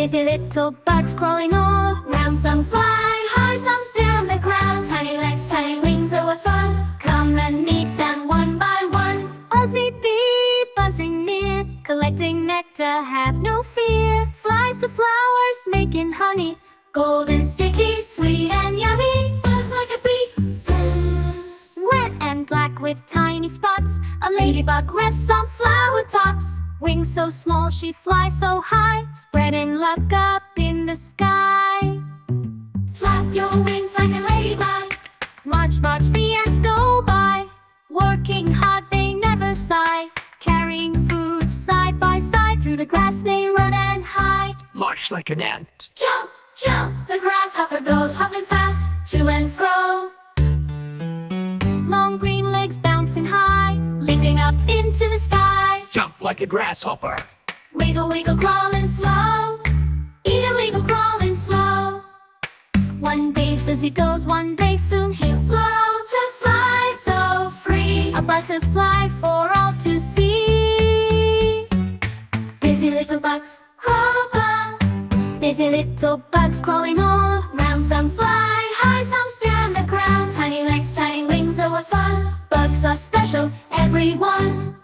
Busy little bugs crawling all round. Some fly high, some sit on the ground. Tiny legs, tiny wings, so what fun. Come and meet them one by one. Buzzy bee buzzing near, collecting nectar, have no fear. Flies to flowers, making honey, golden, sticky, sweet and yummy. Buzz like a bee. Red and black with tiny spots, a ladybug rests on flower tops. Wings so small, she flies so high, spreading luck up in the sky. Flap your wings like a ladybug. March, march, the ants go by. Working hard, they never sigh. Carrying food side by side. Through the grass they run and hide. March like an ant. Jump, jump, the grasshopper goes hopping fast, to and fro. Long green legs bouncing high, leaping up into the sky. Jump like a grasshopper. Wiggle, wiggle, crawling slow. Eat illegal, crawling slow. One day as he goes, one day soon he'll float to fly so free. A butterfly for all to see. Busy little bugs crawl by. Busy little bugs crawling all round. Some fly high, some sit on the ground. Tiny legs, tiny wings, oh what fun. Bugs are special, everyone.